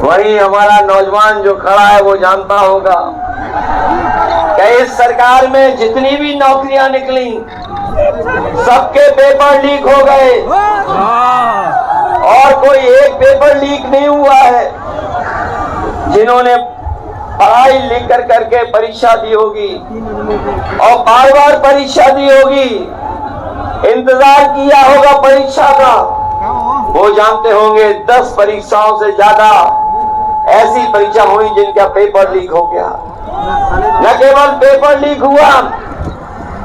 वही हमारा नौजवान जो खड़ा है वो जानता होगा कि इस सरकार में जितनी भी नौकरियां निकली सबके पेपर लीक हो गए और कोई एक पेपर लीक नहीं हुआ है। जिन्होंने पढ़ाई लिख कर करके परीक्षा दी होगी और बार बार परीक्षा दी होगी, इंतजार किया होगा परीक्षा का, वो जानते होंगे 10 परीक्षाओं से ज्यादा ऐसी परीक्षा हुई जिनका पेपर लीक हो गया। न केवल पेपर लीक हुआ,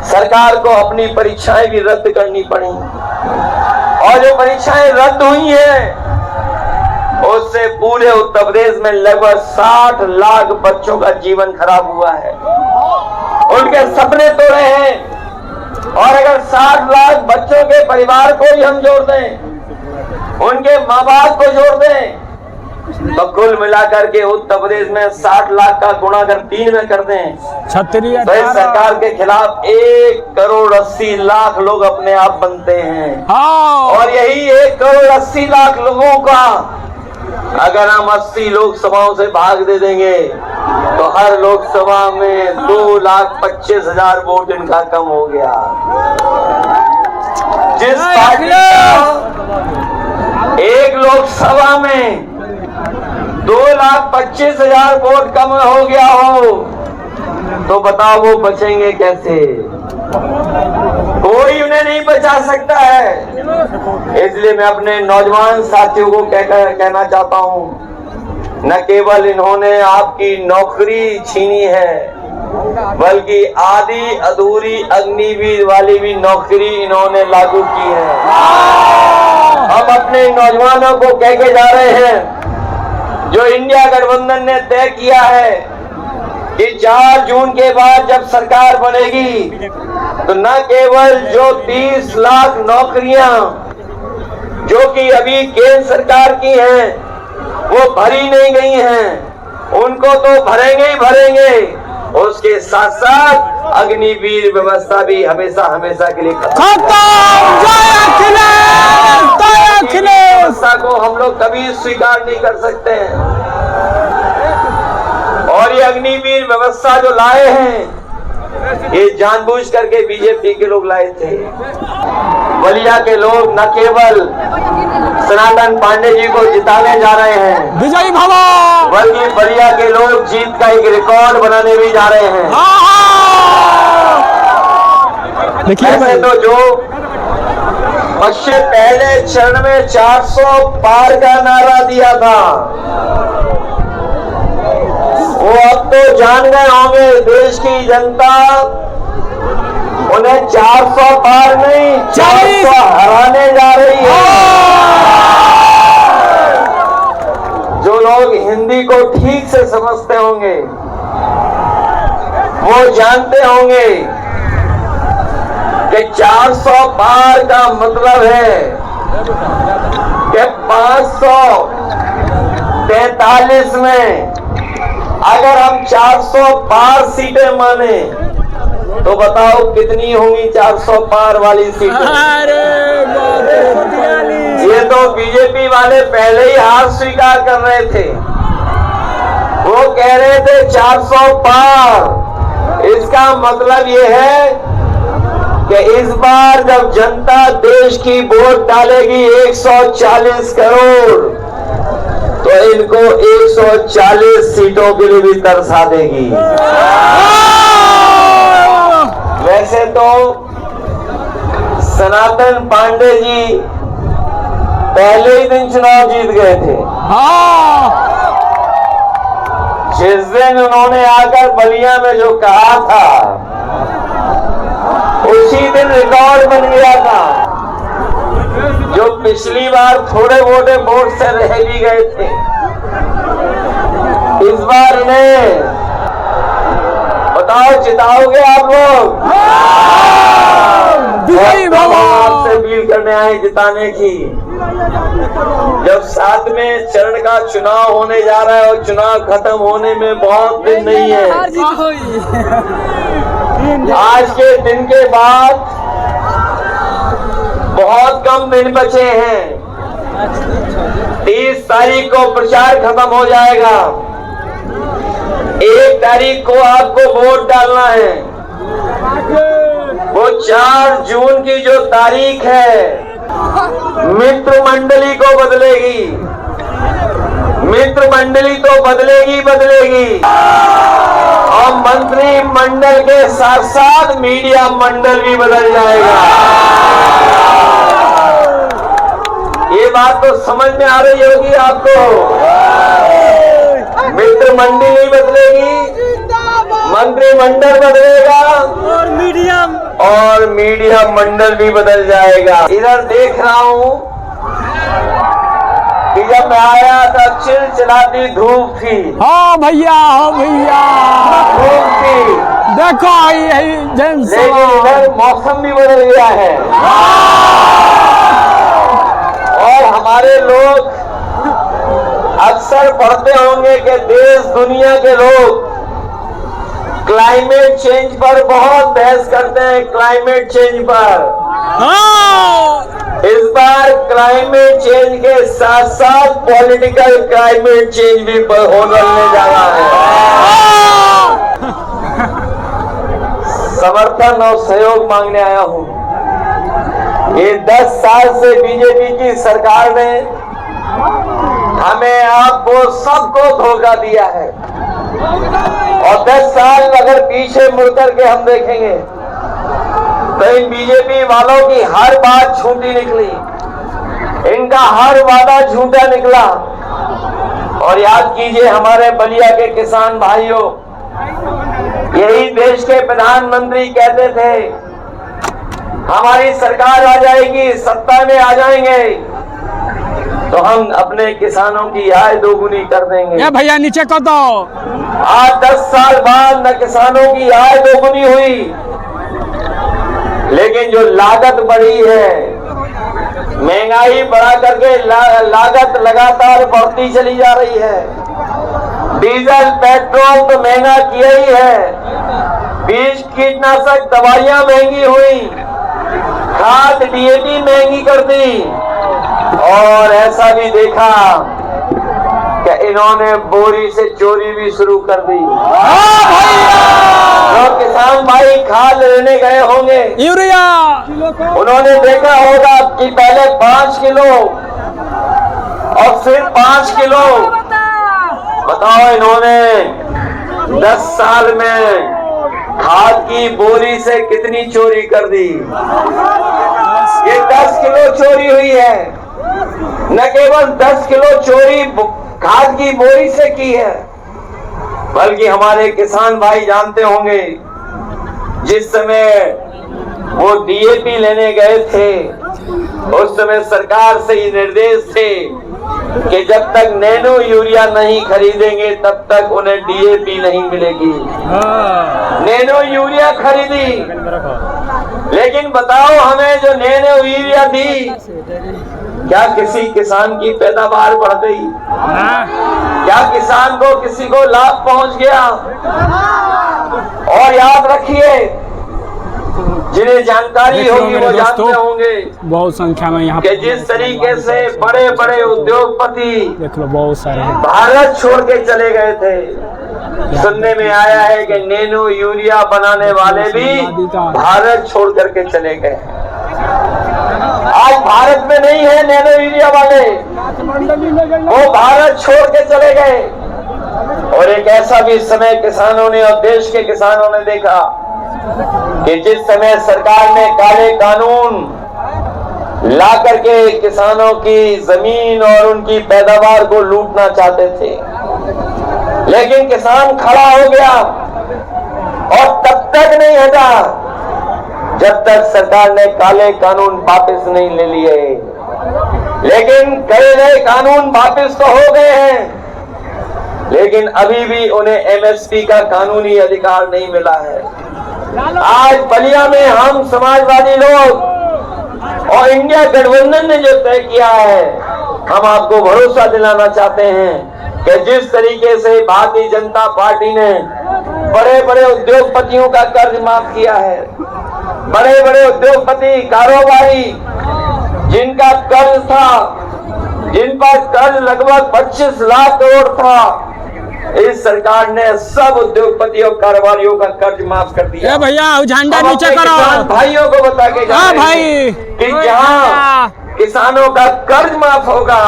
सरकार को अपनी परीक्षाएं भी रद्द करनी पड़ी और जो परीक्षाएं रद्द हुई हैं उससे पूरे उत्तर प्रदेश में लगभग 60 लाख बच्चों का जीवन खराब हुआ है, उनके सपने तोड़े हैं। और अगर 60 लाख बच्चों के परिवार को भी हम जोड़ दें, उनके माँ बाप को जोड़ दें, तो कुल मिलाकर के उत्तर प्रदेश में 60 लाख का गुणा अगर 3 में कर दें तो इस सरकार के खिलाफ 1 करोड़ 80 लाख लोग अपने आप बनते हैं। और यही 1 करोड़ 80 लाख लोगों का अगर हम 80 लोकसभाओं से भाग दे देंगे तो हर लोकसभा में 2,25,000 वोट इनका कम हो गया। जिस पार्टी का एक लोकसभा में 2,25,000 वोट कम हो गया हो तो बताओ वो बचेंगे कैसे? कोई उन्हें नहीं बचा सकता है। इसलिए मैं अपने नौजवान साथियों को कहना चाहता हूं, न केवल इन्होंने आपकी नौकरी छीनी है बल्कि आधी अधूरी अग्निवीर वाली भी नौकरी इन्होंने लागू की है। हम अपने नौजवानों को कह के जा रहे हैं, जो इंडिया गठबंधन ने तय किया है कि 4 जून के बाद जब सरकार बनेगी तो न केवल जो 30 लाख नौकरियां जो कि अभी केंद्र सरकार की हैं वो भरी नहीं गई हैं, उनको तो भरेंगे ही भरेंगे, उसके साथ साथ अग्निवीर व्यवस्था भी हमेशा हमेशा के लिए व्यवस्था को हम लोग कभी स्वीकार नहीं कर सकते हैं। और ये अग्निवीर व्यवस्था जो लाए हैं ये जानबूझ करके बीजेपी के लोग लाए थे। बलिया के लोग न केवल सनातन पांडे जी को जिताने जा रहे हैं विजयी भव, बल्कि बलिया के लोग जीत का एक रिकॉर्ड बनाने भी जा रहे हैं। ऐसे तो जो पश्चिम पहले चरण में 400 पार का नारा दिया था वो अब तो जान गए होंगे देश की जनता, उन्हें 400 पार नहीं 400 हराने जा रही है। जो लोग हिंदी को ठीक से समझते होंगे वो जानते होंगे कि 400 पार का मतलब है कि 543 में अगर हम 400 पार सीटें माने तो बताओ कितनी होंगी 400 पार वाली सीटें? ये तो बीजेपी वाले पहले ही हार स्वीकार कर रहे थे, वो कह रहे थे 400 पार। इसका मतलब ये है कि इस बार जब जनता देश की वोट डालेगी 140 करोड़ तो इनको 140 सीटों के लिए भी तरसा देगी। वैसे तो सनातन पांडे जी पहले ही दिन चुनाव जीत गए थे। जिस दिन उन्होंने आकर बलिया में जो कहा था उसी दिन रिकॉर्ड बन गया था। जो पिछली बार थोड़े मोटे वोट से रह भी गए थे, इस बार इन्हें बताओ जिताओगे आप लोग? आपसे अपील करने आए जिताने की। जब 7वें चरण का चुनाव होने जा रहा है और चुनाव खत्म होने में बहुत दिन नहीं है, आज के दिन के बाद बहुत कम दिन बचे हैं। 30 तारीख को प्रचार खत्म हो जाएगा। 1 तारीख को आपको वोट डालना है। वो 4 जून की जो तारीख है मित्र मंडली को बदलेगी। मित्र मंडली तो बदलेगी और मंत्री मंडल के साथ साथ मीडिया मंडल भी बदल जाएगा। ये बात तो समझ में आ रही होगी आपको। मित्र मंडली बदलेगी, मंत्रिमंडल बदलेगा और मीडिया मंडल भी बदल जाएगा। इधर देख रहा हूं कि जब मैं आया था चिलचिलाती धूप थी। हाँ भैया धूप थी, देखो यही लेकिन इधर मौसम भी बदल गया है और हमारे लोग अक्सर पढ़ते होंगे कि देश दुनिया के लोग क्लाइमेट चेंज पर बहुत बहस करते हैं। क्लाइमेट चेंज पर इस बार क्लाइमेट चेंज के साथ साथ पॉलिटिकल क्लाइमेट चेंज भी होने जा रहा है। समर्थन और सहयोग मांगने आया हूं। ये 10 साल से बीजेपी की सरकार ने हमें आपको सबको धोखा दिया है और 10 साल अगर पीछे मुड़कर के हम देखेंगे तो इन बीजेपी वालों की हर बात झूठी निकली, इनका हर वादा झूठा निकला। और याद कीजिए हमारे बलिया के किसान भाइयों, यही देश के प्रधानमंत्री कहते थे हमारी सरकार आ जाएगी, सत्ता में आ जाएंगे तो हम अपने किसानों की आय दोगुनी कर देंगे। भैया नीचे कर दो। आज 10 साल बाद न किसानों की आय दोगुनी हुई, लेकिन जो लागत बढ़ी है, महंगाई बढ़ा करके लागत लगातार बढ़ती चली जा रही है। डीजल पेट्रोल तो महंगा किया ही है, बीज कीटनाशक दवाइयां महंगी हुई, खाद डीएपी महंगी कर दी और ऐसा भी देखा कि इन्होंने बोरी से चोरी भी शुरू कर दी। जो किसान भाई खाद लेने गए होंगे यूरिया, उन्होंने देखा होगा कि पहले 5 किलो और फिर 5 किलो। बताओ इन्होंने 10 साल में खाद की बोरी से कितनी चोरी कर दी। ये 10 किलो चोरी हुई है, न केवल 10 किलो चोरी खाद की बोरी से की है, बल्कि हमारे किसान भाई जानते होंगे जिस समय वो डीएपी लेने गए थे उस समय सरकार से ये निर्देश थे कि जब तक नैनो यूरिया नहीं खरीदेंगे तब तक उन्हें डीएपी नहीं मिलेगी। नैनो यूरिया खरीदी, लेकिन बताओ हमें जो नैनो यूरिया दी, क्या किसी किसान की पैदावार बढ़ गई? क्या किसान को किसी को लाभ पहुंच गया? और याद रखिए, जिन्हें जानकारी होगी वो जानते होंगे बहुत संख्या में यहाँ कि जिस तरीके से बड़े बड़े उद्योगपति देख लो बहुत सारे भारत छोड़ के चले गए थे। सुनने में आया है कि नैनो यूरिया बनाने वाले भी भारत छोड़ करके चले गए। आज भारत में नहीं है नैनो यूरिया वाले, वो भारत छोड़ के चले गए। और एक ऐसा भी समय किसानों ने और देश के किसानों ने देखा कि जिस समय सरकार ने काले कानून ला करके किसानों की जमीन और उनकी पैदावार को लूटना चाहते थे, लेकिन किसान खड़ा हो गया और तब तक नहीं हटा जब तक सरकार ने काले कानून वापस नहीं ले लिए। लेकिन कई नए कानून वापस तो हो गए हैं, लेकिन अभी भी उन्हें एमएसपी का कानूनी अधिकार नहीं मिला है। आज बलिया में हम समाजवादी लोग और इंडिया गठबंधन ने जो तय किया है, हम आपको भरोसा दिलाना चाहते हैं कि जिस तरीके से भारतीय जनता पार्टी ने बड़े बड़े उद्योगपतियों का कर्ज माफ किया है, बड़े बड़े उद्योगपति कारोबारी जिनका कर्ज था जिन पर कर्ज लगभग 25 लाख करोड़ था, इस सरकार ने सब उद्योगपतियों कारोबारियों का कर्ज माफ कर दिया। भैया झंडा अब नीचे अपने करो। किसान भाइयों को बता के जा रहे भाई हैं कि जहाँ किसानों का कर्ज माफ होगा,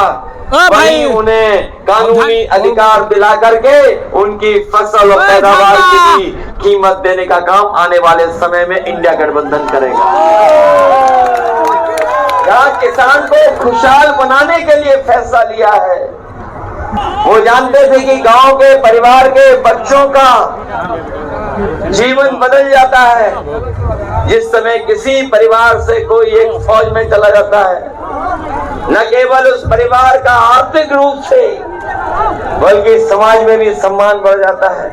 वहीं उन्हें कानूनी अधिकार दिला करके उनकी फसल और पैदावार की भी कीमत देने का काम आने वाले समय में इंडिया गठबंधन करेगा। जहाँ किसान को खुशहाल बनाने के लिए फैसला लिया है, वो जानते थे कि गांव के परिवार के बच्चों का जीवन बदल जाता है। जिस समय किसी परिवार से कोई एक फौज में चला जाता है, न केवल उस परिवार का आर्थिक रूप से बल्कि समाज में भी सम्मान बढ़ जाता है।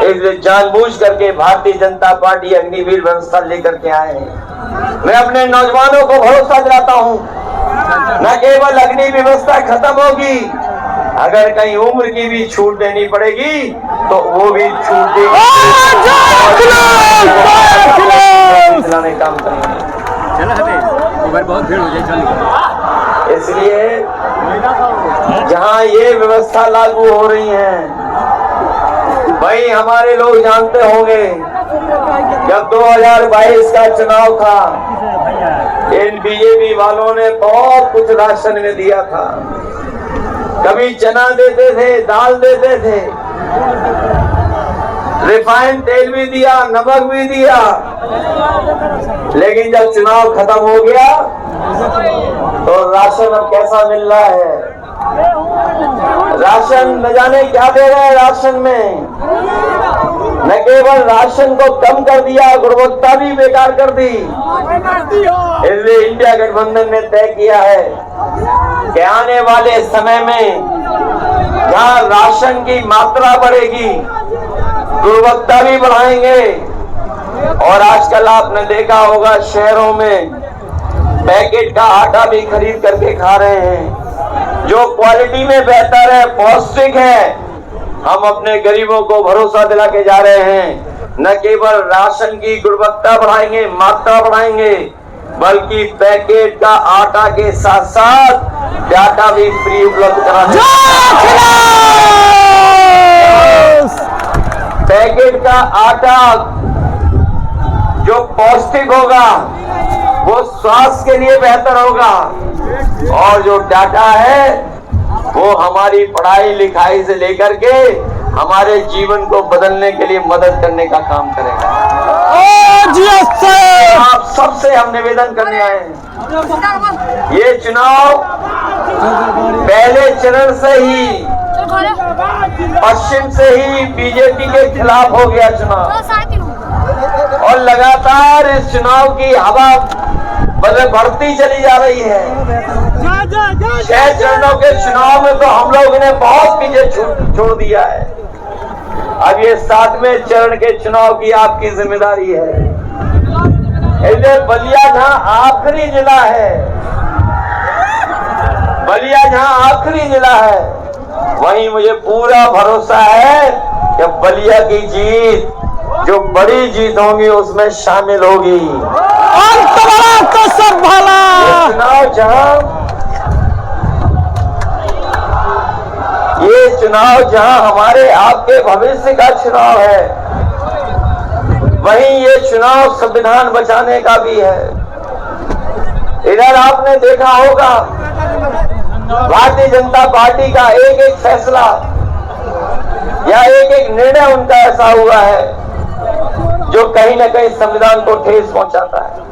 इसलिए जानबूझ करके भारतीय जनता पार्टी अग्निवीर व्यवस्था लेकर के आए हैं। मैं अपने नौजवानों को भरोसा दिलाता हूँ, न केवल अग्नि व्यवस्था खत्म होगी, अगर कहीं उम्र की भी छूट देनी पड़ेगी तो वो भी छूट दिलाने काम करेंगे। बहुत भीड़ हो जाए। इसलिए जहाँ ये व्यवस्था लागू हो रही है, भाई हमारे लोग जानते होंगे जब 2022 का चुनाव था, इन बीजेपी वालों ने बहुत कुछ राशन में दिया था। कभी चना देते थे, दाल देते थे, रिफाइंड तेल भी दिया, नमक भी दिया। लेकिन जब चुनाव खत्म हो गया तो राशन अब कैसा मिल रहा है? राशन न जाने क्या दे रहे हैं। राशन में न केवल राशन को कम कर दिया, गुणवत्ता भी बेकार कर दी। इसलिए इंडिया गठबंधन ने तय किया है कि आने वाले समय में जहाँ राशन की मात्रा बढ़ेगी, गुणवत्ता भी बढ़ाएंगे। और आजकल आपने देखा होगा शहरों में पैकेट का आटा भी खरीद करके खा रहे हैं, जो क्वालिटी में बेहतर है, पौष्टिक है। हम अपने गरीबों को भरोसा दिला के जा रहे हैं, न केवल राशन की गुणवत्ता बढ़ाएंगे, मात्रा बढ़ाएंगे, बल्कि पैकेट का आटा के साथ साथ डाटा भी फ्री उपलब्ध कराने। पैकेट का आटा जो पौष्टिक होगा वो स्वास्थ्य के लिए बेहतर होगा, और जो डाटा है वो हमारी पढ़ाई लिखाई से लेकर के हमारे जीवन को बदलने के लिए मदद करने का काम करेगा। आप सबसे हम निवेदन करने आए हैं, ये चुनाव पहले चरण से ही पश्चिम से ही बीजेपी के खिलाफ हो गया चुनाव, और लगातार इस चुनाव की हवा बढ़ती चली जा रही है। 6 चरणों के चुनाव में तो हम लोगों ने बहुत पीछे छोड़ दिया है। अब ये 7वें चरण के चुनाव की आपकी जिम्मेदारी है। इसलिए बलिया जहां आखिरी जिला है, बलिया जहां आखिरी जिला है, वहीं मुझे पूरा भरोसा है कि बलिया की जीत जो बड़ी जीत होगी उसमें शामिल होगी। तो सब भला ये चुनाव जहां हमारे आपके भविष्य का चुनाव है, वहीं ये चुनाव संविधान बचाने का भी है। इधर आपने देखा होगा भारतीय जनता पार्टी का एक एक फैसला या एक एक निर्णय उनका ऐसा हुआ है जो कहीं न कहीं संविधान को ठेस पहुंचाता है।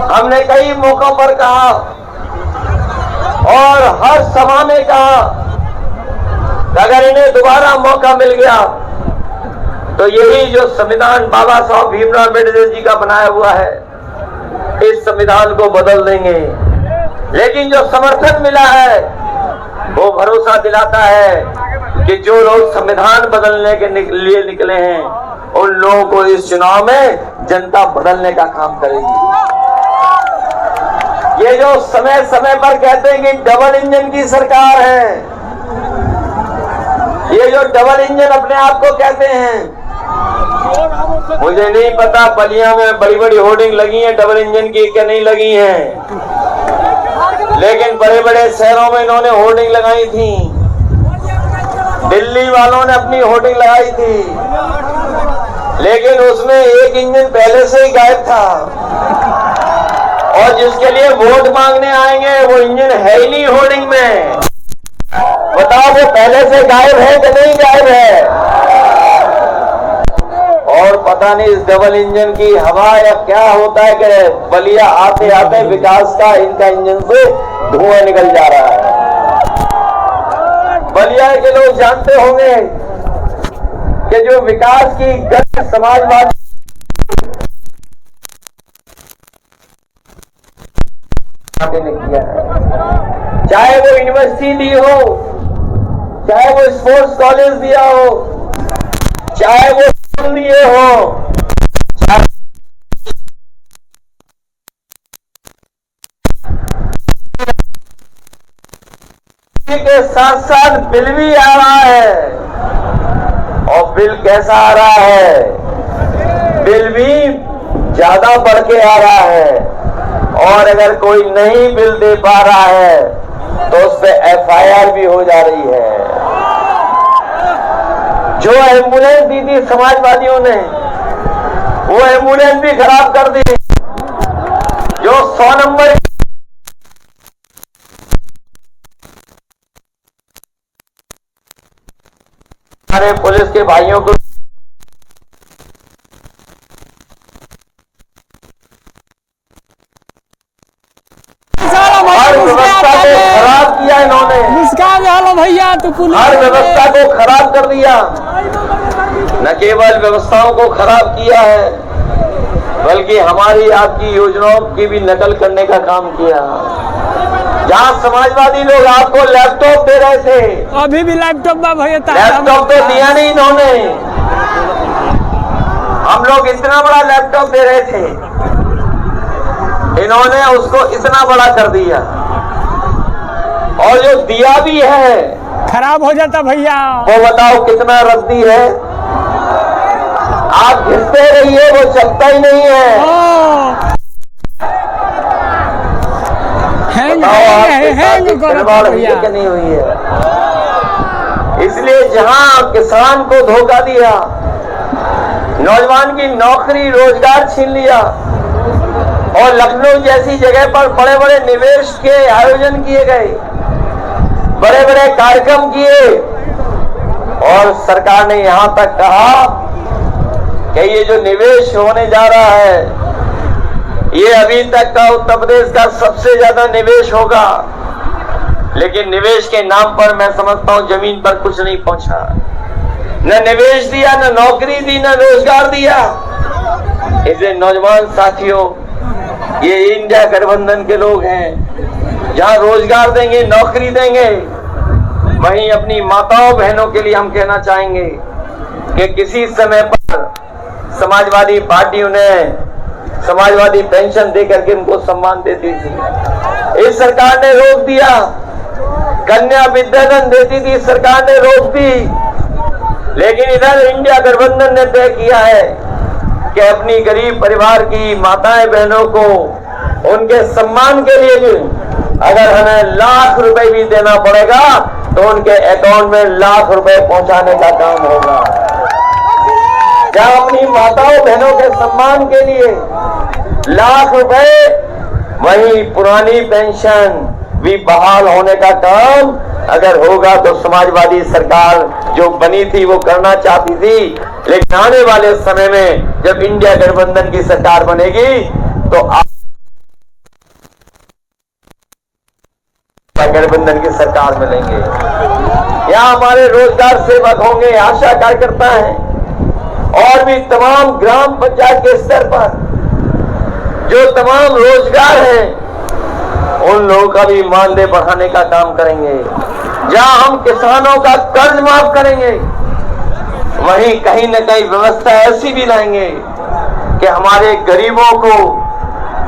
हमने कई मौकों पर कहा और हर सभा में कहा कि अगर इन्हें दोबारा मौका मिल गया तो यही जो संविधान बाबा साहब भीमराव अम्बेडकर जी का बनाया हुआ है, इस संविधान को बदल देंगे। लेकिन जो समर्थन मिला है वो भरोसा दिलाता है कि जो लोग संविधान बदलने के लिए निकले हैं, उन लोगों को इस चुनाव में जनता बदलने का काम करेगी। ये जो समय समय पर कहते हैं कि डबल इंजन की सरकार है, ये जो डबल इंजन अपने आप को कहते हैं, मुझे नहीं पता बलिया में बड़ी बड़ी होर्डिंग लगी है डबल इंजन की क्या नहीं लगी है, लेकिन बड़े बड़े शहरों में इन्होंने होर्डिंग लगाई थी। दिल्ली वालों ने अपनी होर्डिंग लगाई थी, लेकिन उसमें एक इंजन पहले से ही गायब था, और जिसके लिए वोट मांगने आएंगे वो इंजन है ही नहीं होर्डिंग में। बताओ वो पहले से गायब है कि नहीं गायब है? और पता नहीं इस डबल इंजन की हवा या क्या होता है कि बलिया आते आते विकास का इनका इंजन से धुआं निकल जा रहा है। बलिया के लोग जानते होंगे कि जो विकास की गति समाजवादी ने किया है, चाहे वो यूनिवर्सिटी दी हो, चाहे वो स्पोर्ट्स कॉलेज दिया हो, चाहे वो स्कूल दिए हो, के साथ साथ बिल भी आ रहा है। और बिल कैसा आ रहा है? बिल भी ज्यादा बढ़ के आ रहा है, और अगर कोई नहीं बिल दे पा रहा है तो उस पे FIR भी हो जा रही है। जो एम्बुलेंस दी थी समाजवादियों ने, वो एम्बुलेंस भी खराब कर दी। जो 100 नंबर हमारे पुलिस के भाइयों को हर व्यवस्था को खराब किया इन्होंने। भैया तो पुलिस हर व्यवस्था को खराब कर दिया। न केवल व्यवस्थाओं को खराब किया है, बल्कि हमारी आपकी योजनाओं की भी नकल करने का काम किया। जहां समाजवादी लोग आपको लैपटॉप दे रहे थे, अभी भी लैपटॉप भैया, लैपटॉप तो दिया नहीं इन्होंने। हम लोग इतना बड़ा लैपटॉप दे रहे थे, इन्होंने उसको इतना बड़ा कर दिया, और जो दिया भी है खराब हो जाता भैया। वो बताओ कितना रद्दी है। आप घिसते रहिए, वो चलता ही नहीं है। हैंग भैया कि नहीं हुई है? इसलिए जहां किसान को धोखा दिया, नौजवान की नौकरी रोजगार छीन लिया, और लखनऊ जैसी जगह पर बड़े बड़े निवेश के आयोजन किए गए, बड़े बड़े कार्यक्रम किए, और सरकार ने यहां तक कहा कि ये जो निवेश होने जा रहा है, ये अभी तक का उत्तर प्रदेश का सबसे ज्यादा निवेश होगा। लेकिन निवेश के नाम पर मैं समझता हूं जमीन पर कुछ नहीं पहुंचा। न निवेश दिया, न नौकरी दी, न रोजगार दिया। इसलिए नौजवान साथियों, ये इंडिया गठबंधन के लोग हैं। जहां रोजगार देंगे, नौकरी देंगे, वहीं अपनी माताओं बहनों के लिए हम कहना चाहेंगे कि किसी समय पर समाजवादी पार्टी उन्हें समाजवादी पेंशन देकर के उनको सम्मान देती थी, इस सरकार ने रोक दिया। कन्या विद्याधन देती थी, सरकार ने रोक दी। लेकिन इधर इंडिया गठबंधन ने तय किया है कि अपनी गरीब परिवार की माताएं बहनों को उनके सम्मान के लिए भी अगर हमें लाख रुपए भी देना पड़ेगा तो उनके अकाउंट में लाख रुपए पहुंचाने का काम होगा। जहां अपनी माताओं बहनों के सम्मान के लिए लाख रुपए, वहीं पुरानी पेंशन भी बहाल होने का काम अगर होगा तो समाजवादी सरकार जो बनी थी वो करना चाहती थी। लेकिन आने वाले समय में जब इंडिया गठबंधन की सरकार बनेगी तो गठबंधन की सरकार मिलेंगे। यहाँ हमारे रोजगार सेवक होंगे, आशा कार्यकर्ता हैं, और भी तमाम ग्राम पंचायत के स्तर पर जो तमाम रोजगार हैं, उन लोगों का भी मानदेय बढ़ाने का काम करेंगे। जहां हम किसानों का कर्ज माफ करेंगे, वहीं कहीं न कहीं व्यवस्था ऐसी भी लाएंगे कि हमारे गरीबों को,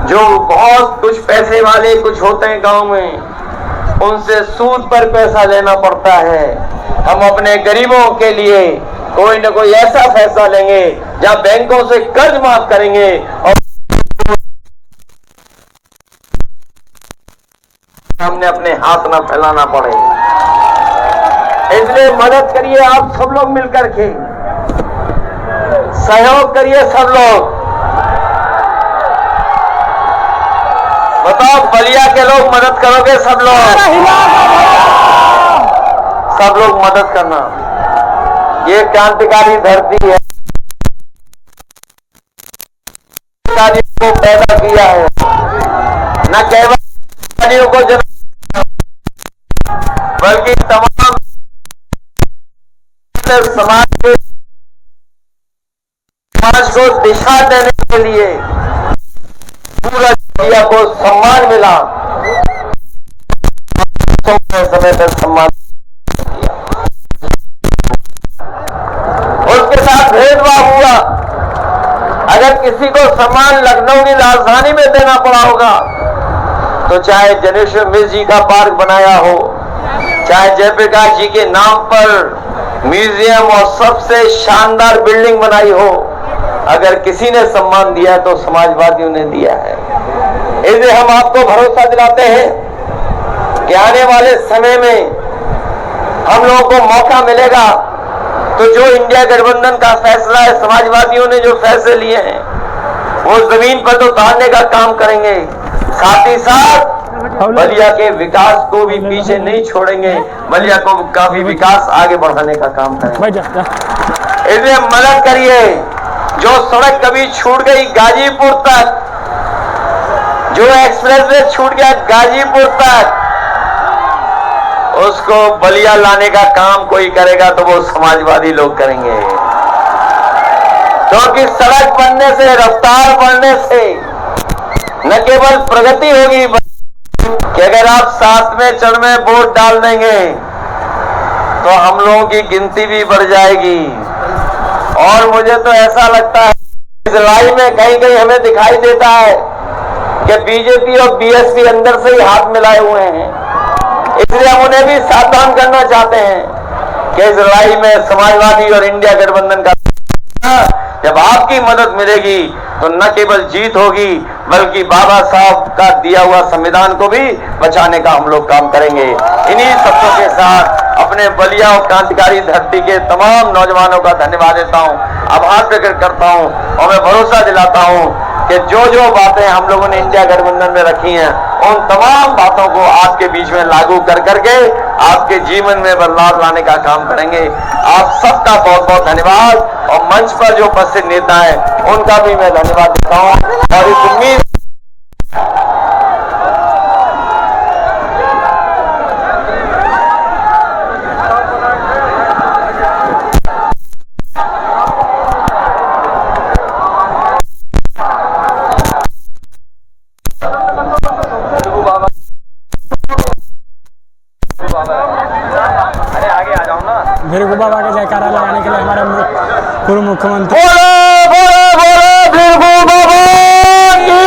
जो बहुत कुछ पैसे वाले कुछ होते हैं गांव में, उनसे सूद पर पैसा लेना पड़ता है, हम अपने गरीबों के लिए कोई न कोई ऐसा फैसला लेंगे जहां बैंकों से कर्ज माफ करेंगे। और हमने अपने हाथ ना फैलाना पड़े। इसलिए मदद करिए आप सब लोग मिलकर के, सहयोग करिए सब लोग। बताओ बलिया के लोग मदद करोगे? सब लोग मदद करना। ये क्रांतिकारी धरती है, को पैदा किया है, न केवल को बल्कि तमाम समाज को दिशा देने के लिए पूरा इंडिया को सम्मान मिला। समय पर सम्मान किया, उसके साथ भेदभाव हुआ। अगर किसी को सम्मान लखनऊ की राजधानी में देना पड़ा होगा तो चाहे जनेश्वर मिश्र जी का पार्क बनाया हो, चाहे जयप्रकाश जी के नाम पर म्यूजियम और सबसे शानदार बिल्डिंग बनाई हो, अगर किसी ने सम्मान दिया तो समाजवादियों ने दिया है। इसलिए हम आपको भरोसा दिलाते हैं कि आने वाले समय में हम लोगों को मौका मिलेगा तो जो इंडिया गठबंधन का फैसला है, समाजवादियों ने जो फैसले लिए हैं वो जमीन पर तो उतारने का काम करेंगे, साथ ही साथ बलिया के विकास को भी पीछे नहीं छोड़ेंगे, बलिया को काफी विकास आगे बढ़ाने का काम करेंगे। इसलिए मदद करिए। जो सड़क कभी छूट गई गाजीपुर तक, जो एक्सप्रेसवे छूट गया गाजीपुर तक, उसको बलिया लाने का काम कोई करेगा तो वो समाजवादी लोग करेंगे। क्योंकि सड़क बनने से, रफ्तार बढ़ने से न केवल प्रगति होगी कि अगर आप 7वें चरण में वोट डाल देंगे तो हम लोगों की गिनती भी बढ़ जाएगी। और मुझे तो ऐसा लगता है इस लड़ाई में कहीं कहीं हमें दिखाई देता है कि बीजेपी और बीएसपी अंदर से ही हाथ मिलाए हुए हैं। इसलिए हम उन्हें भी सावधान करना चाहते हैं कि इस लड़ाई में समाजवादी और इंडिया गठबंधन का जब आपकी मदद मिलेगी तो न केवल जीत होगी बल्कि बाबा साहब का दिया हुआ संविधान को भी बचाने का हम लोग काम करेंगे। इन्हीं शब्दों के साथ अपने बलिया और क्रांतिकारी धरती के तमाम नौजवानों का धन्यवाद देता हूं, आभार प्रकट करता हूं और मैं भरोसा दिलाता हूं कि जो जो बातें हम लोगों ने इंडिया गठबंधन में रखी हैं उन तमाम बातों को आपके बीच में लागू कर करके आपके जीवन में बदलाव लाने का काम करेंगे। आप सबका बहुत बहुत धन्यवाद और मंच पर जो उपस्थित नेता हैं उनका भी मैं धन्यवाद देता हूं और इस उम्मीद मेरे को बाबा का जयकारा लगाने के लिए हमारे पूर्व मुख्यमंत्री बोलो बोलो बोलो भीरगु बाबा की